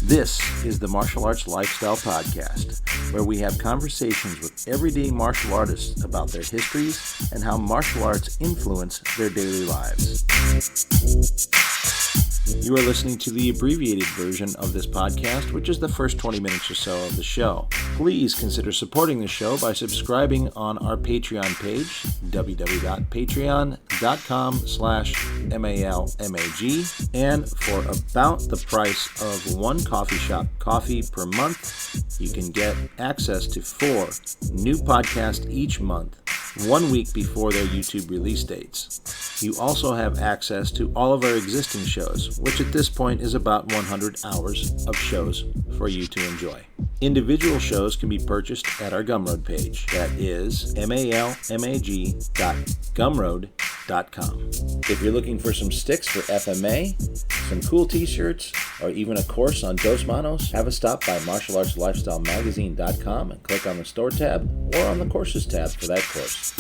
This is the Martial Arts Lifestyle Podcast, where we have conversations with everyday martial artists about their histories and how martial arts influence their daily lives. You are listening to the abbreviated version of this podcast, which is the first 20 minutes or so of the show. Please consider supporting the show by subscribing on our Patreon page, www.patreon.com/MALMAG, and for about the price of one coffee shop coffee per month, you can get access to 4 new podcasts each month, 1 week before their YouTube release dates. You also have access to all of our existing shows, which at this point is about 100 hours of shows for you to enjoy. Individual shows can be purchased at our Gumroad page. That is malmag.gumroad.com. If you're looking for some sticks for FMA, some cool t-shirts, or even a course on Dos Manos, have a stop by martialartslifestylemagazine.com and click on the store tab or on the courses tab for that course.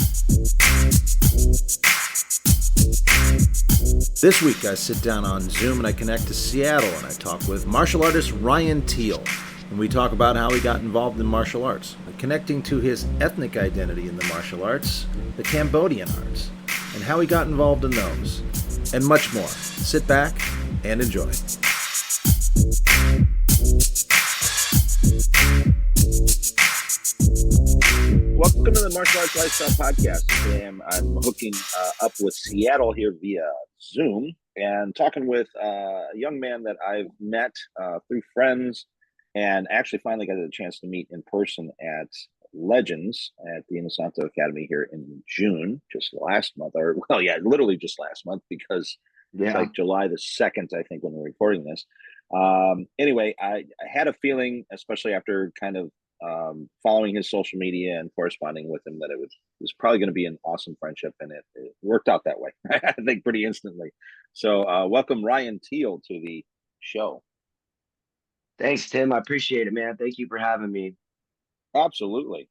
This week I sit down on Zoom and I connect to Seattle and I talk with martial artist Ryan Teal. And we talk about how he got involved in martial arts, connecting to his ethnic identity in the martial arts, the Cambodian arts, and how he got involved in those, and much more. Sit back and enjoy. Welcome to the Martial Arts Lifestyle Podcast. Today I'm hooking up with Seattle here via Zoom and talking with a young man that I've met through friends and actually finally got a chance to meet in person at Legends at the Inosanto Academy here in June, just last month, or well, yeah, literally just last month because it's like July the 2nd, I think, when we're recording this. Anyway, I had a feeling, especially after kind of following his social media and corresponding with him, that it was probably going to be an awesome friendship, and it worked out that way. I think pretty instantly. So welcome Ryan Teal to the show. Thanks, Tim. I appreciate it, man. Thank you for having me. Absolutely.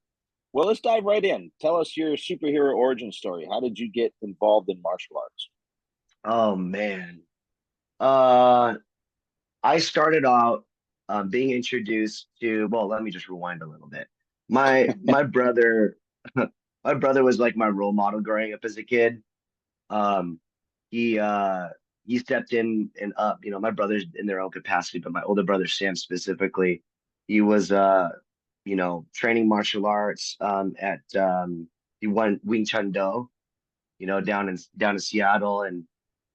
Well, let's dive right in. Tell us your superhero origin story. How did you get involved in martial arts? Oh man. I started out being introduced to, well, let me just rewind a little bit. My brother my brother was like my role model growing up as a kid. Um he stepped in and up, my brothers in their own capacity, but my older brother Sam specifically, he was training martial arts at he won Wing Chun Do, down in Seattle. And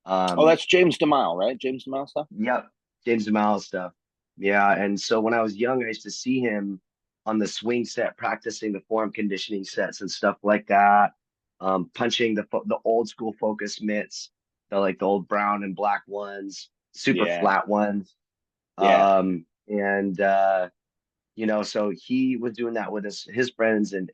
that's James DeMille, right? James DeMille stuff? Yep, James DeMille stuff. Yeah, and so when I was young, I used to see him on the swing set practicing the form conditioning sets and stuff like that, punching the old school focus mitts, the old brown and black ones, super flat ones. Yeah. So he was doing that with his friends, and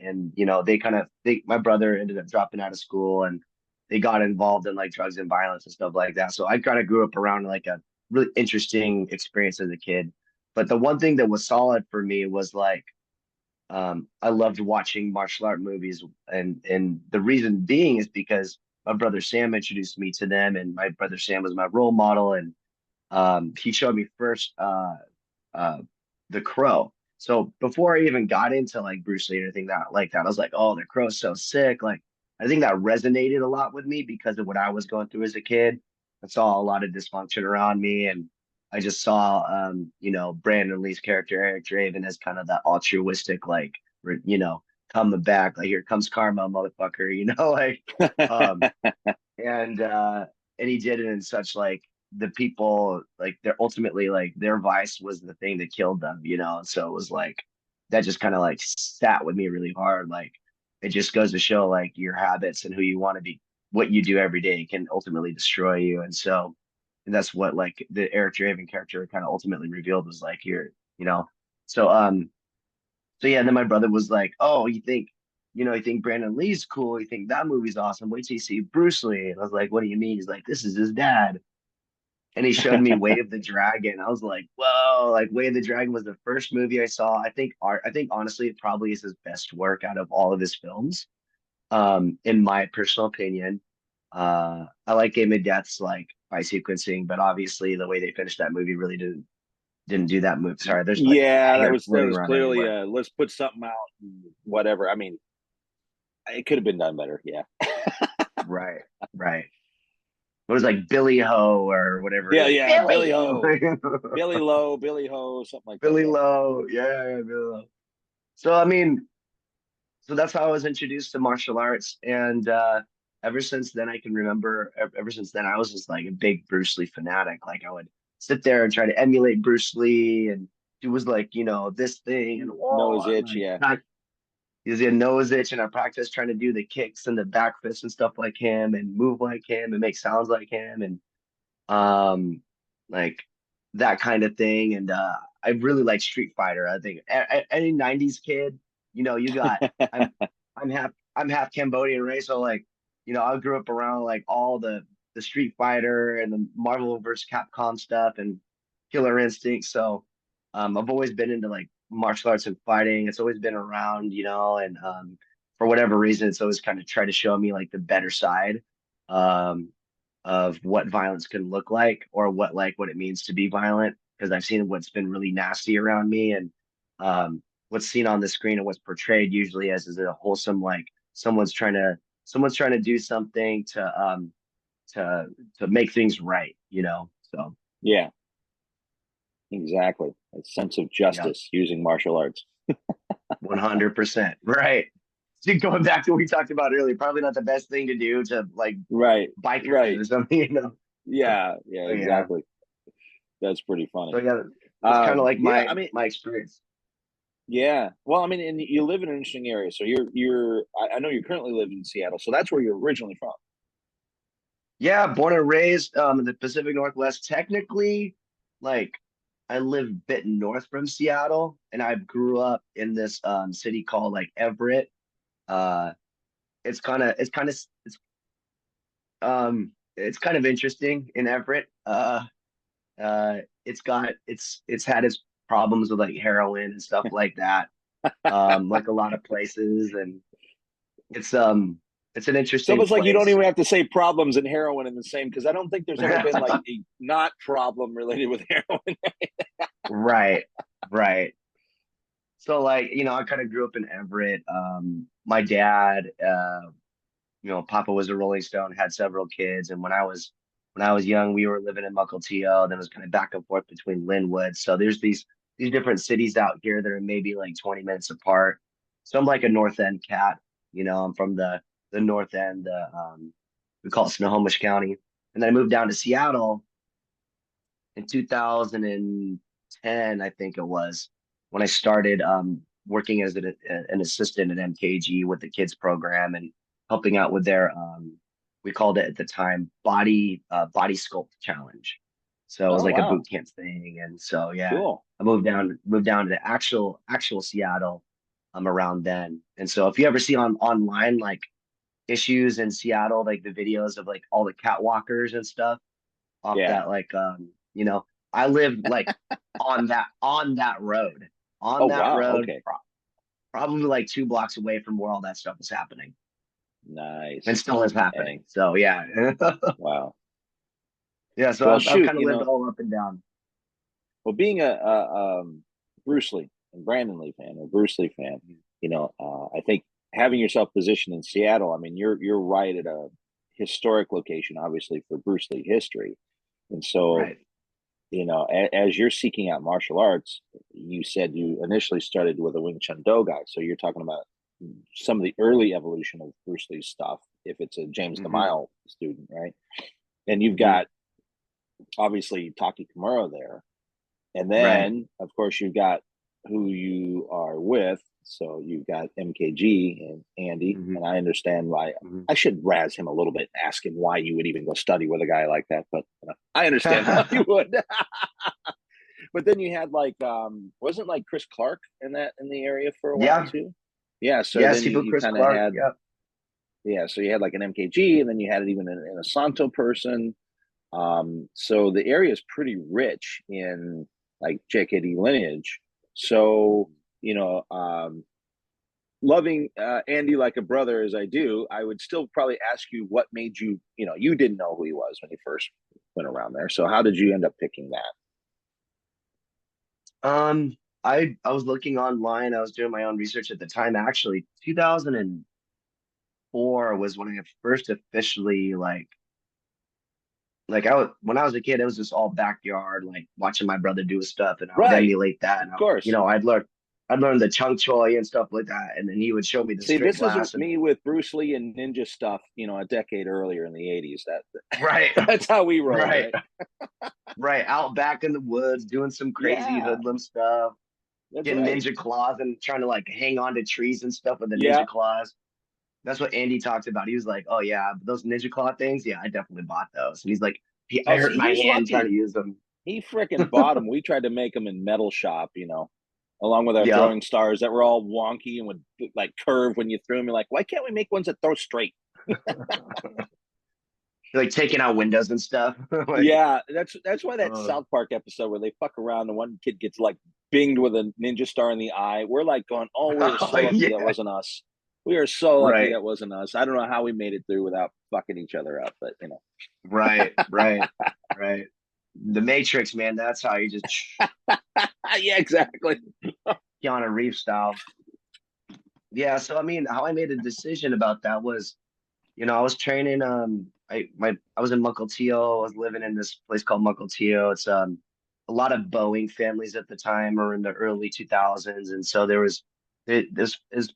my brother ended up dropping out of school and they got involved in like drugs and violence and stuff like that. So I kind of grew up around like a really interesting experience as a kid. But the one thing that was solid for me was like I loved watching martial art movies, and the reason being is because my brother Sam introduced me to them, and my brother Sam was my role model, and he showed me first The Crow. So before I even got into like Bruce Lee or anything that I was like, oh, The Crow's so sick. Like I think that resonated a lot with me because of what I was going through as a kid. I saw a lot of dysfunction around me, and I just saw Brandon Lee's character Eric Draven as kind of that altruistic, like coming back, like here comes karma, motherfucker, um and he did it in such like the people, like they're ultimately like their vice was the thing that killed them, and so it was like that just kind of like sat with me really hard. Like it just goes to show like your habits and who you want to be, what you do every day can ultimately destroy you. And that's what like the Eric Draven character kind of ultimately revealed, was like so yeah. And then my brother was like, oh, you think Brandon Lee's cool, you think that movie's awesome, wait till you see Bruce Lee. And I was like, what do you mean? He's like, this is his dad. And he showed me Way of the Dragon. I was like, whoa, like Way of the Dragon was the first movie I saw. I think honestly it probably is his best work out of all of his films, in my personal opinion. I like Game of Death's like fight sequencing, but obviously the way they finished that movie really didn't do that move. Sorry, there's like Yeah, that hair was floating around clearly everywhere. let's put something out, whatever. I mean, it could have been done better. Yeah. Right, right. It was like Billy Ho or whatever it Yeah, is. yeah, Billy Billy, Ho, Billy Low, Billy Ho, something like that. Billy Yeah. Low. Yeah, Billy Low. So I mean, so that's how I was introduced to martial arts, and ever since then, I can remember. Ever since then, I was just like a big Bruce Lee fanatic. Like I would sit there and try to emulate Bruce Lee, and he was like, this thing, and Nose whoa, and itch. like Yeah. he's a nose itch, and I practiced trying to do the kicks and the back fists and stuff like him, and move like him, and make sounds like him, and um, like that kind of thing. And I really like Street Fighter. I think any '90s kid, you got. I'm I'm half Cambodian, right? So like, I grew up around like all the Street Fighter and the Marvel vs. Capcom stuff and Killer Instinct. So I've always been into like martial arts and fighting. It's always been around, and for whatever reason, it's always kind of tried to show me like the better side. Um, of what violence can look like or what it means to be violent because I've seen what's been really nasty around me and what's seen on the screen and what's portrayed usually as is a wholesome like someone's trying to do something to to make things right. So Yeah. Exactly. A sense of yeah, justice using martial arts. 100% right. So going back to what we talked about earlier, probably not the best thing to do to like Right. bikers Right. or something. Yeah. Yeah. So yeah. Exactly. That's pretty funny. So yeah, that's kind of like Yeah. my I mean, my experience. yeah. Well, I mean, and you live in an interesting area. So I know you currently live in Seattle. So that's where you're originally from. Yeah, born and raised in the Pacific Northwest. Technically, like I live a bit north from Seattle, and I grew up in this city called like Everett. Uh, it's kind of interesting in Everett. It's had its problems with like heroin and stuff like that. Like a lot of places, and it's um it's an It's interesting almost like you don't place. even have to say problems and heroin in the same, because I don't think there's ever been like a not problem related with heroin. Right, right. So like, I kind of grew up in Everett. My dad, Papa was a Rolling Stone, had several kids, and when I was young, we were living in Mukilteo, then it was kind of back and forth between Linwood. So there's these different cities out here that are maybe like 20 minutes apart. So I'm like a North End cat. I'm from the North End. We call it Snohomish County, and then I moved down to Seattle in 2010, I think it was, when I started working as an assistant at MKG with the kids program and helping out with their we called it at the time body sculpt challenge. So it was Oh, like a wow. boot camp thing, and so yeah, Cool. I moved down to the actual Seattle around then. And so if you ever see online like issues in Seattle, like the videos of like all the catwalkers and stuff off Yeah. that like I live like on that road Oh, on that wow. road Okay. probably like 2 blocks away from where all that stuff is happening and Nice. still is Dang. happening. So yeah. Wow. Yeah, so Well, I've shoot, kind of lived all up and down. well, being a Bruce Lee and Brandon Lee fan or Bruce Lee fan, I think having yourself positioned in Seattle, I mean, you're right at a historic location, obviously for Bruce Lee history, and so Right. as you're seeking out martial arts, you said you initially started with a Wing Chun Do guy, so you're talking about some of the early evolution of Bruce Lee's stuff. If it's a James Hmm. DeMille student, right, and you've Hmm. got obviously Taki Kimura there. And Right. then, of course, you've got who you are with. So you've got MKG and Andy. Hmm. And I understand why. Hmm. I should razz him a little bit, ask him why you would even go study with a guy like that. But I understand why you would. But then you had like, wasn't like Chris Clark in the area for a while Yeah. too? Yeah. So Yes, then he put you Chris kind of Clark. had, Yep. yeah. So you had like an MKG, and then you had it even in a Santo person. So the area is pretty rich in like JKD lineage. So, loving Andy like a brother as I do, I would still probably ask you what made you, you didn't know who he was when you first went around there. So how did you end up picking that? Um, I was looking online. I was doing my own research at the time. Actually, 2004 was when I first officially like I was when I was a kid, it was just all backyard, like watching my brother do his stuff, and I would Right, emulate that. And of course. I'd learn the chung choi and stuff like that, and then he would show me the See, straight this is glass and me with Bruce Lee and ninja stuff, a decade earlier in the 80s. right, That's how we rolled, right, right? right, out back in the woods doing some crazy Yeah, hoodlum stuff, that's getting right. ninja claws and trying to like hang on to trees and stuff with the Yeah. ninja claws. That's what Andy talked about. He was like, "Oh yeah, those ninja claw things. Yeah, I definitely bought those." And he's like, "I Oh, hurt see, my he's hand trying lucky. to use them." He freaking bought them. We tried to make them in metal shop, along with our Yep. throwing stars that were all wonky and would like curve when you threw them. You're like, why can't we make ones that throw straight? Like taking out windows and stuff. Like, Yeah, that's why that uh, South Park episode where they fuck around and one kid gets like binged with a ninja star in the eye. We're like going, oh, we are oh so lucky that yeah, wasn't us. We are so lucky right, that wasn't us. I don't know how we made it through without fucking each other up, but right, right, right. The Matrix, man. That's how you just yeah, exactly. Keanu Reeves style. Yeah. So I mean, how I made a decision about that was, I was training. I was in Mukilteo. I was living in this place called Mukilteo. It's a lot of Boeing families at the time, or in the early 2000s, and so this is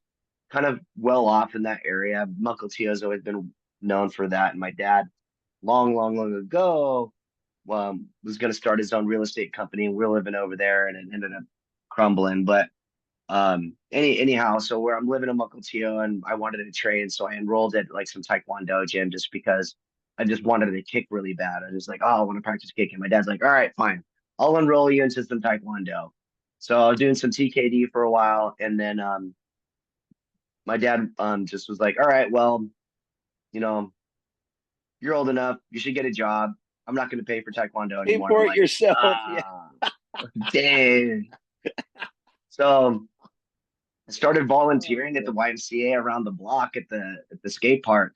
kind of well off in that area. Mukilteo has always been known for that, and my dad, long, long, long ago, was going to start his own real estate company, and we are living over there, and it ended up crumbling. But anyhow, so where I'm living in Mukilteo and I wanted to train, so I enrolled at like some Taekwondo gym just because I just wanted to kick really bad. I was like, oh, I want to practice kicking. My dad's like, all right, fine, I'll enroll you into some Taekwondo. So I was doing some TKD for a while, and then my dad just was like, all right, well, you know, you're old enough, you should get a job. I'm not going to pay for Taekwondo Pay anymore. And I'm for it like, yourself. Yeah. ah, dang. So I started Oh, volunteering at the man. YMCA around the block at the skate park.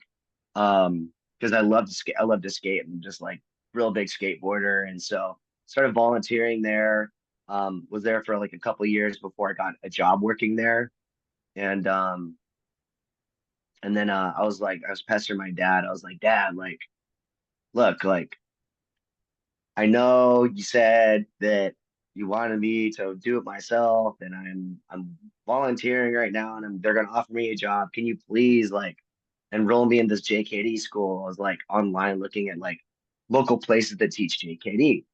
Because I love to skate. I love to skate. I'm just like real big skateboarder, and so started volunteering there. Was there for like a couple of years before I got a job working there, and and then I was pestering my dad. I was like, Dad, like, look, like I know you said that you wanted me to do it myself, and I'm volunteering right now, and they're gonna offer me a job. Can you please like enroll me in this JKD school? I was like online looking at like local places that teach JKD,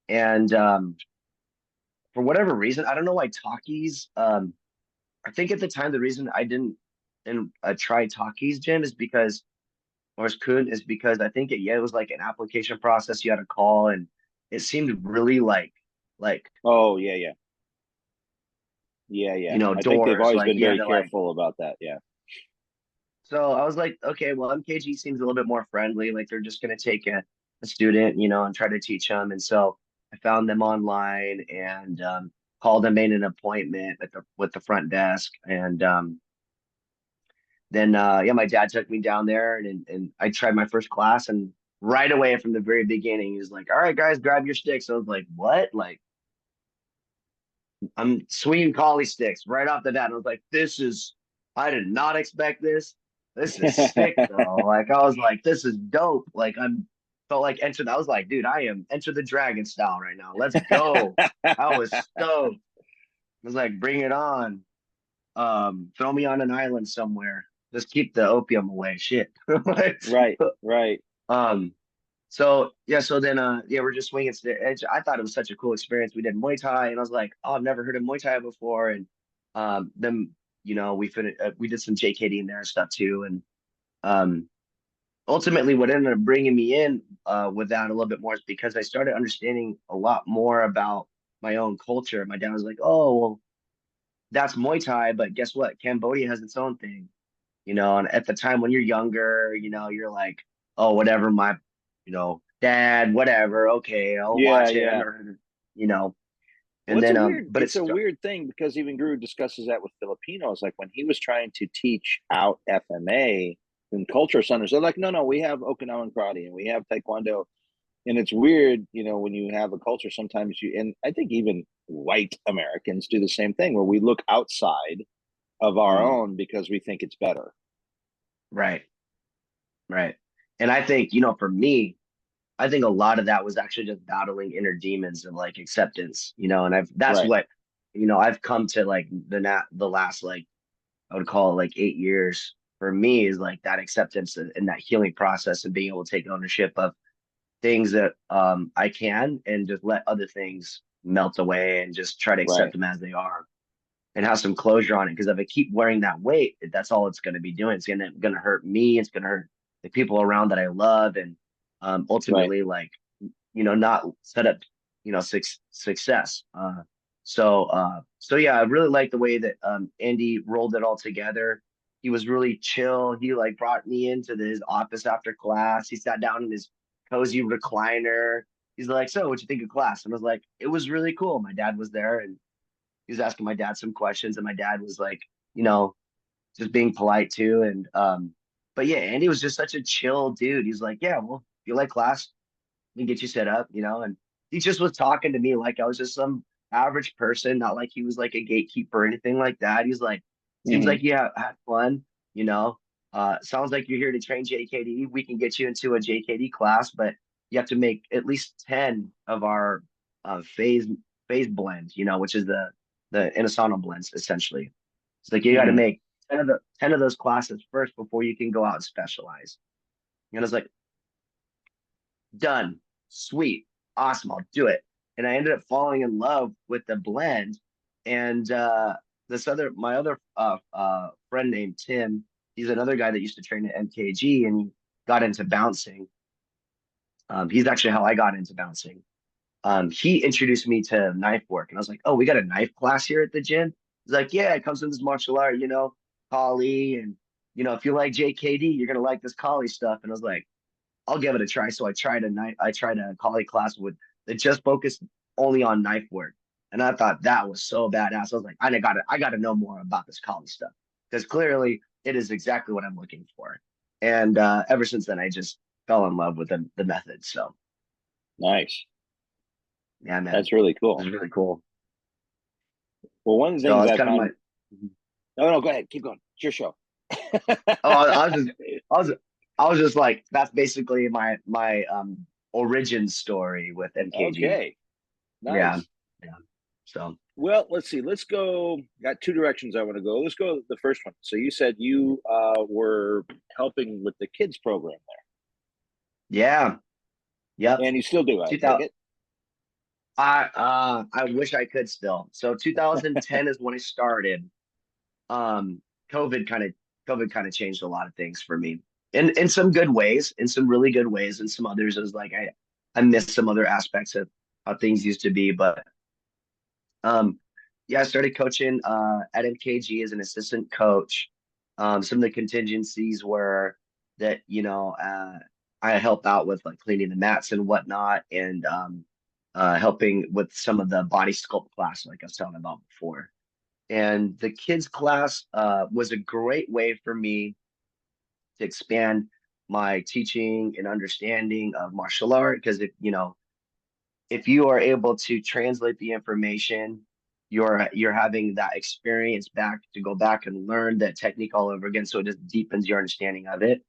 and for whatever reason, I don't know why Talkies. I think at the time the reason I didn't and try Talkies gym is because or as Kun is because I think it was like an application process you had to call, and it seemed really like Oh, yeah, yeah. Yeah, yeah. I think they've doors always like been you had very to like. careful about that. Yeah. So I was like, okay, well MKG seems a little bit more friendly, like they're just gonna take a student, and try to teach them. And so I found them online and called them, made an appointment at the with the front desk, and then yeah, my dad took me down there, and I tried my first class, and right away from the very beginning, he was like, "All right, guys, grab your sticks." I was like, "What?" Like I'm swinging collie sticks right off the bat. And I was like, "This is, I did not expect this. This is sick, though." Like I was like, "This is dope." Like I'm felt like enter. I was like, "Dude, I am Enter the Dragon style right now. Let's go." I was stoked. I was like, "Bring it on." Throw me on an island somewhere. Just keep the opium away. Shit. Like, Right, right. um, so yeah, so then yeah, we're just swinging to the edge. I thought it was such a cool experience. We did Muay Thai, and I was like, oh, I've never heard of Muay Thai before. And then we did some JKD in there and stuff too. And um, ultimately, what ended up bringing me in with that a little bit more is because I started understanding a lot more about my own culture. My dad was like, oh, well, that's Muay Thai, but guess what? Cambodia has its own thing. And at the time when you're younger, you're like, oh, whatever, my, dad, whatever, okay, I'll Yeah, watch it. I yeah. never heard of. Well, And then, but it's a weird thing because even Guru discusses that with Filipinos. Like when he was trying to teach out FMA in culture centers, they're like, no, no, we have Okinawan karate and we have Taekwondo. And it's weird, when you have a culture, sometimes and I think even white Americans do the same thing where we look outside of our Mm, own because we think it's better. right, right. And I think, for me, I think a lot of that was actually just battling inner demons and like acceptance, and that's Right. what, I've come to like the last like I would call it like 8 years for me is like that acceptance and that healing process and being able to take ownership of things that I can and just let other things melt away and just try to accept Right. them as they are and have some closure on it. Because if I keep wearing that weight, that's all it's going to be doing. It's gonna hurt me. It's gonna hurt the people around that I love, and Right. ultimately, like not set up, success. So yeah, I really like the way that Andy rolled it all together. He was really chill. He like brought me into his office after class. He sat down in his cozy recliner. He's like, "So, what you think of class?" And I was like, "It was really cool." My dad was there, and he was asking my dad some questions, and my dad was like, you know, just being polite too. And but yeah, Andy was just such a chill dude. He's like, "Yeah, well, if you like class, we can get you set up," and he just was talking to me like I was just some average person, not like he was like a gatekeeper or anything like that. He's like, "Seems Hmm. like you have had fun, you know. Sounds like you're here to train JKD. We can get you into a JKD class, but you have to make at least 10 of our phase blend, which is the Inasana blends essentially. It's like you got to Hmm. make 10 of those classes first before you can go out and specialize." And I was like, "Done. Sweet. Awesome. I'll do it." And I ended up falling in love with the blend. And my other friend named Tim, he's another guy that used to train at MKG and he got into bouncing. He's actually how I got into bouncing. He introduced me to knife work, and I was like, "Oh, we got a knife class here at the gym." He's like, "Yeah, it comes from this martial art, Kali, and if you like JKD, you're gonna like this Kali stuff." And I was like, "I'll give it a try." So I tried a Kali class that just focused only on knife work, and I thought that was so badass. I was like, I gotta know more about this Kali stuff because clearly it is exactly what I'm looking for. And ever since then, I just fell in love with the method. So Nice. yeah, man, That's really it cool. was really cool. Well, one of the So things it's I kind of my. found. No, no, go ahead. Keep going. It's your show. Oh, I was, I was just like, that's basically my origin story with MKG. Okay. Yeah, Nice. yeah. So Well, let's see. Let's go. Got two directions I want to go. Let's go the first one. So you said you were helping with the kids program yeah, there, yep. and you still do, I take 2000. it. I wish I could still. So 2010 is when I started. Um, COVID kind of COVID kind of changed a lot of things for me. In some good ways, in some really good ways, and some others is like I missed some other aspects of how things used to be. But Um, yeah, I started coaching at MKG as an assistant coach. Some of the contingencies were that, I help out with like cleaning the mats and whatnot, and helping with some of the body sculpt class, like I was telling about before. And the kids class was a great way for me to expand my teaching and understanding of martial art because if you are able to translate the information, you're having that experience back to go back and learn that technique all over again. So it just deepens your understanding of it.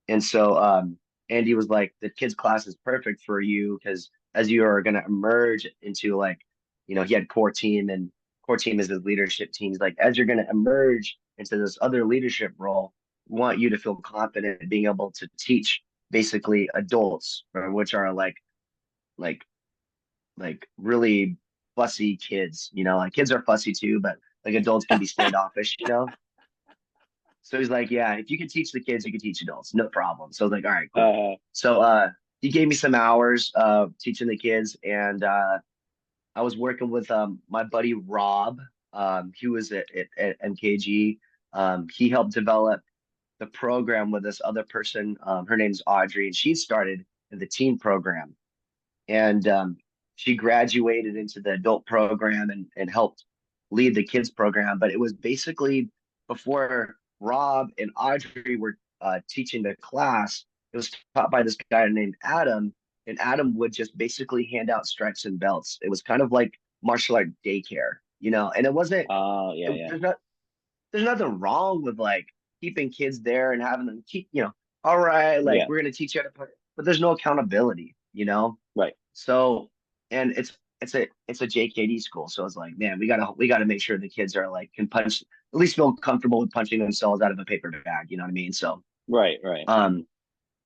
And so Andy was like, the kids class is perfect for you because as you are going to emerge into like, he had core team is his leadership team. He's like, as you're going to emerge into this other leadership role, we want you to feel confident in being able to teach basically adults, which are like really fussy kids, like kids are fussy too, but like adults can be standoffish. So he's like, yeah, if you can teach the kids, you can teach adults, no problem. So I was like, all right, cool. Uh, So he gave me some hours teaching the kids, and I was working with my buddy Rob. He was at MKG. He helped develop the program with this other person. Her name's Audrey, and she started in the teen program and she graduated into the adult program and helped lead the kids program. But it was basically before Rob and Audrey were teaching the class. It was taught by this guy named Adam, and Adam would just basically hand out stripes and belts. It was kind of like martial art daycare, and it wasn't, Yeah, yeah, there's nothing wrong with like keeping kids there and having them keep, all right, like yeah. we're going to teach you how to play, but there's no accountability. Right. So, and it's a JKD school. So it's like, man, we gotta make sure the kids are like, can punch, at least feel comfortable with punching themselves out of a paper bag. You know what I mean? So, Right. Right. um,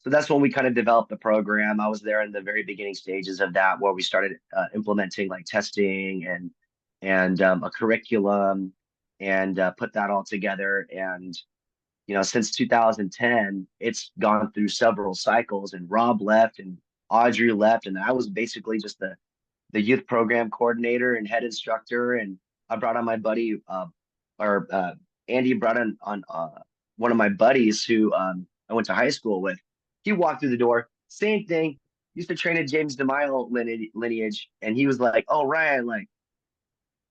so that's when we kind of developed the program. I was there in the very beginning stages of that, where we started implementing like testing and a curriculum, and put that all together. And since 2010, it's gone through several cycles. And Rob left, and Audrey left, and I was basically just the youth program coordinator and head instructor. And I brought on my buddy, or Andy brought on one of my buddies who I went to high school with. He walked through the door, same thing. Used to train at James DeMille lineage, and he was like, "Oh, Ryan, like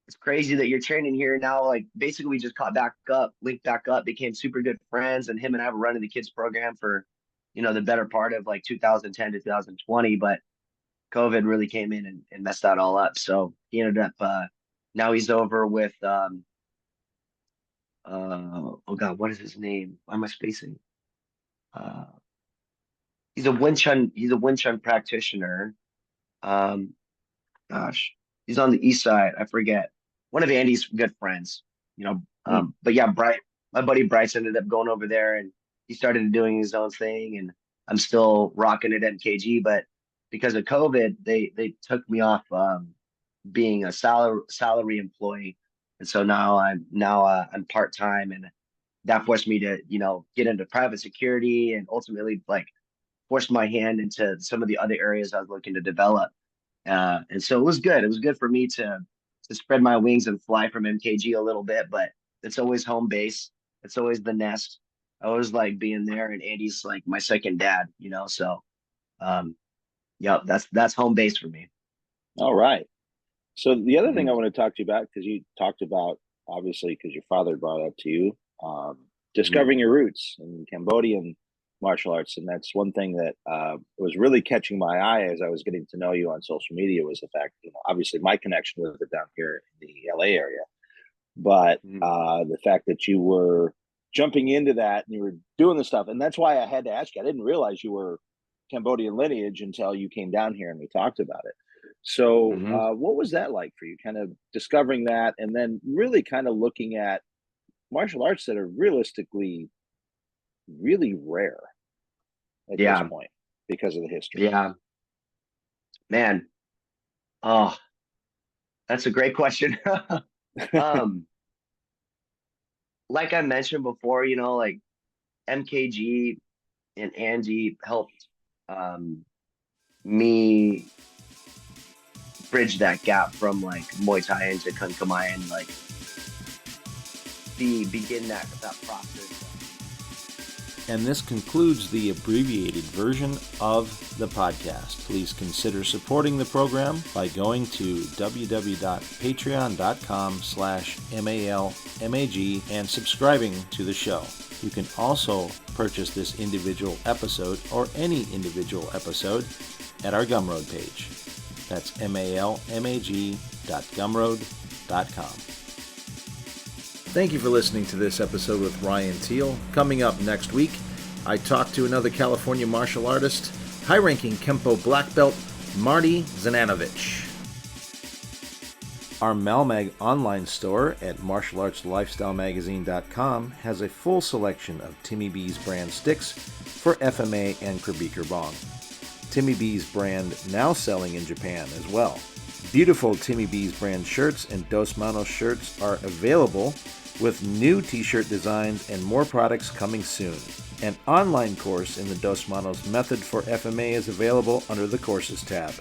it's crazy that you're training here now." Like basically, we just caught back up, linked back up, became super good friends, and him and I were running the kids program for, the better part of like 2010 to 2020. But COVID really came in and messed that all up. So he ended up now he's over with oh God, what is his name? Why am I spacing? Uh he's a Wing Chun practitioner. Um gosh, he's on the east side. I forget. One of Andy's good friends, you know. Hmm. But yeah, my buddy Bryce ended up going over there, and he started doing his own thing, and I'm still rocking at MKG. But because of COVID, they took me off being a salary employee, and so now I'm part time, and that forced me to get into private security, and ultimately like forced my hand into some of the other areas I was looking to develop. And so it was good. It was good for me to spread my wings and fly from MKG a little bit, but it's always home base. It's always the nest. I always like being there, and Andy's like my second dad. So um, yeah, that's home base for me. All right. So the other thing Mhm. I want to talk to you about, because you talked about, obviously, because your father brought it up to you, um, Mhm. discovering your roots in Cambodian martial arts, and that's one thing that was really catching my eye as I was getting to know you on social media, was the fact, obviously my connection with it down here in the LA area, but Mhm. the fact that you were jumping into that and you were doing the stuff, and that's why I had to ask you. I didn't realize you were Cambodian lineage until you came down here and we talked about it. So, Mhm. what was that like for you? Kind of discovering that, and then really kind of looking at martial arts that are realistically really rare at this Yeah. point because of the history. Yeah. Man. Oh, that's a great question. um, like I mentioned before, like MKG and Andy helped um me bridge that gap from like Muay Thai into Kung Kamai, and like begin that process. And this concludes the abbreviated version of the podcast. Please consider supporting the program by going to www.patreon.com/MALMAG and subscribing to the show. You can also purchase this individual episode or any individual episode at our Gumroad page. That's malmag.gumroad.com. Thank you for listening to this episode with Ryan Teal. Coming up next week, I talk to another California martial artist, high-ranking Kempo black belt, Marty Zananovich. Our Malmag online store at martialartslifestylemagazine.com has a full selection of Timmy B's brand sticks for FMA and Krabiker Bong. Timmy B's brand now selling in Japan as well. Beautiful Timmy B's brand shirts and Dos Manos shirts are available, with new t-shirt designs and more products coming soon. An online course in the Dos Manos method for FMA is available under the Courses tab.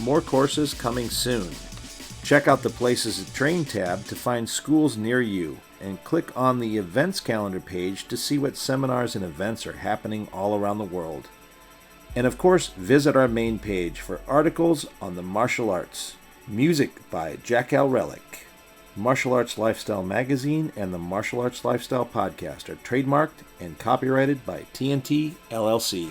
More courses coming soon. Check out the Places to Train tab to find schools near you, and click on the events calendar page to see what seminars and events are happening all around the world. And of course, visit our main page for articles on the martial arts. Music by Jack Al Relic. Martial Arts Lifestyle Magazine and the Martial Arts Lifestyle Podcast are trademarked and copyrighted by TNT LLC.